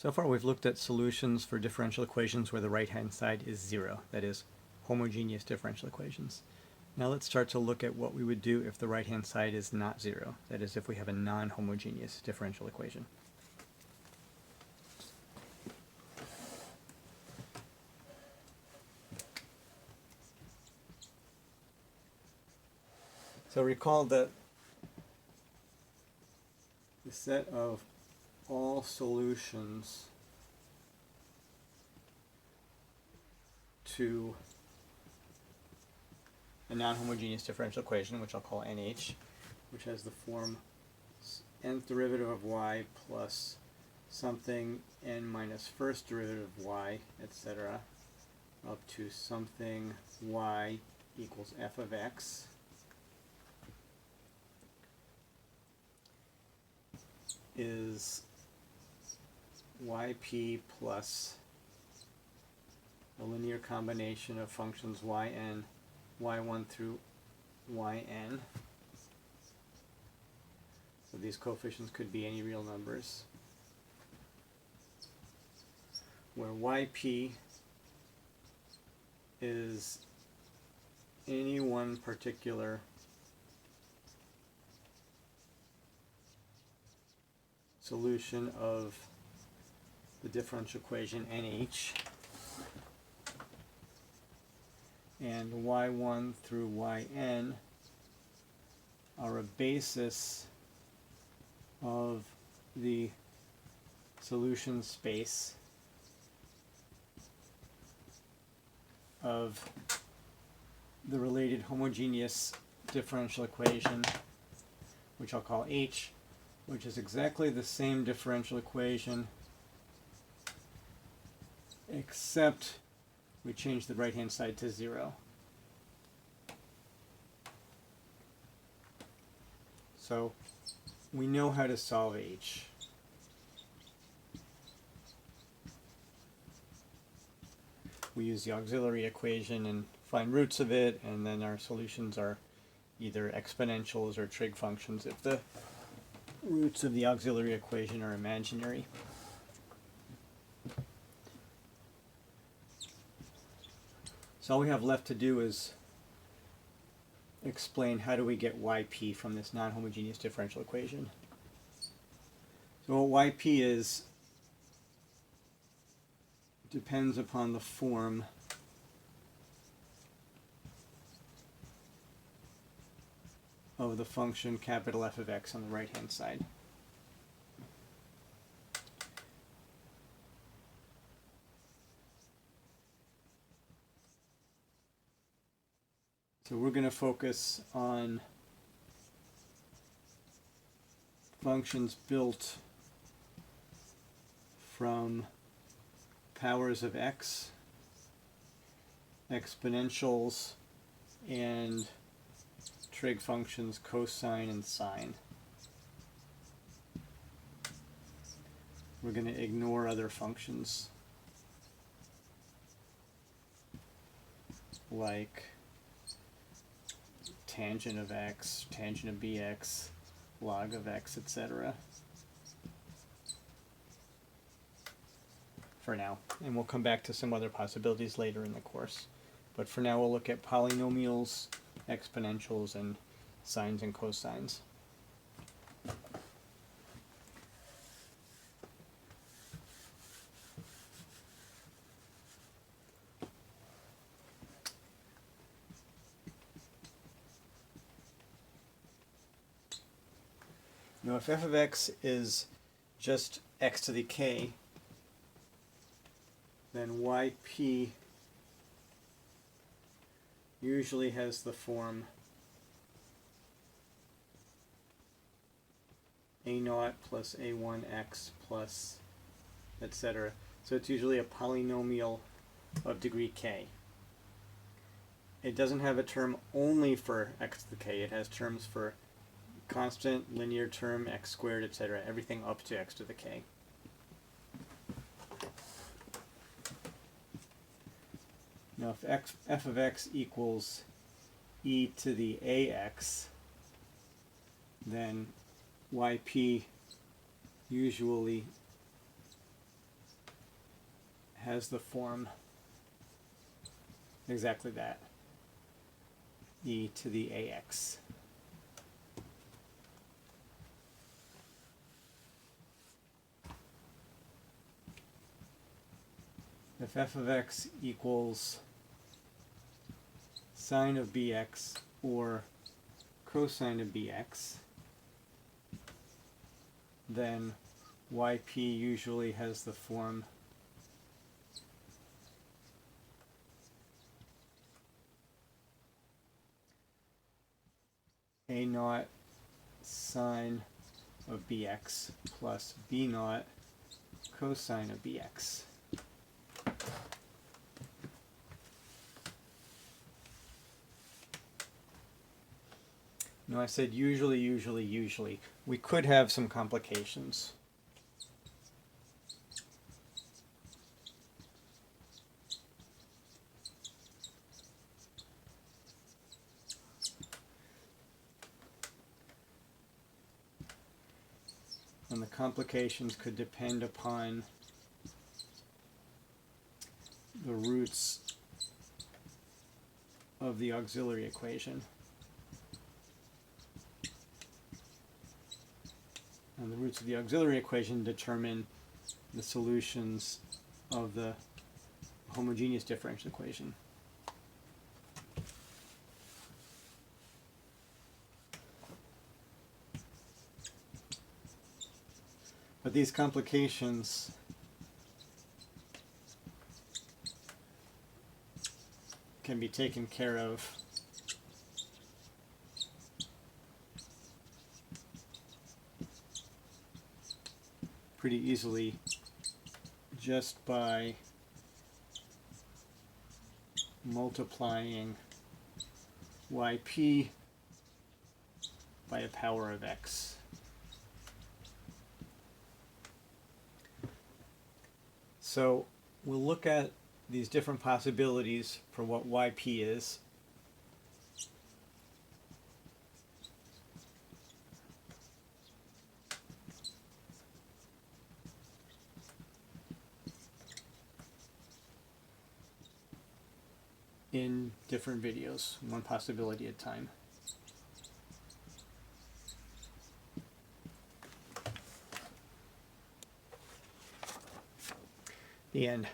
So far we've looked at solutions for differential equations where the right-hand side is zero, that is, homogeneous differential equations. Now let's start to look at what we would do if the right-hand side is not zero, that is, if we have a non-homogeneous differential equation. So recall that the set of all solutions to a non-homogeneous differential equation, which I'll call NH, which has the form nth derivative of y plus something n minus first derivative of y, etc., up to something y equals f of x. Is yp plus a linear combination of functions yn, y1 through yn. So these coefficients could be any real numbers, where yp is any one particular solution of the differential equation NH, and y1 through yn are a basis of the solution space of the related homogeneous differential equation, which I'll call H, which is exactly the same differential equation, except we change the right-hand side to 0. So we know how to solve H. We use the auxiliary equation and find roots of it, and then our solutions are either exponentials or trig functions if the roots of the auxiliary equation are imaginary. So all we have left to do is explain how do we get yp from this non-homogeneous differential equation. So what yp is depends upon the form of the function capital F of x on the right-hand side. So we're going to focus on functions built from powers of x, exponentials, and trig functions cosine and sine. We're going to ignore other functions like tangent of x, tangent of bx, log of x, etc. for now. And we'll come back to some other possibilities later in the course. But for now we'll look at polynomials, exponentials, and sines and cosines. Now if f of x is just x to the k, then yp usually has the form a0 plus a1x plus etc. So it's usually a polynomial of degree k. It doesn't have a term only for x to the k, it has terms for constant, linear term, x squared, etc. Everything up to x to the k. Now if f of x equals e to the ax, then yp usually has the form exactly that, e to the ax. If f of x equals sine of bx or cosine of bx, then yp usually has the form a naught sine of bx plus b naught cosine of bx. No, I said usually, usually, usually. We could have some complications. And the complications could depend upon the roots of the auxiliary equation. And the roots of the auxiliary equation determine the solutions of the homogeneous differential equation. But these complications can be taken care of pretty easily just by multiplying yp by a power of x. So we'll look at these different possibilities for what yp is. In different videos, one possibility at a time. The end.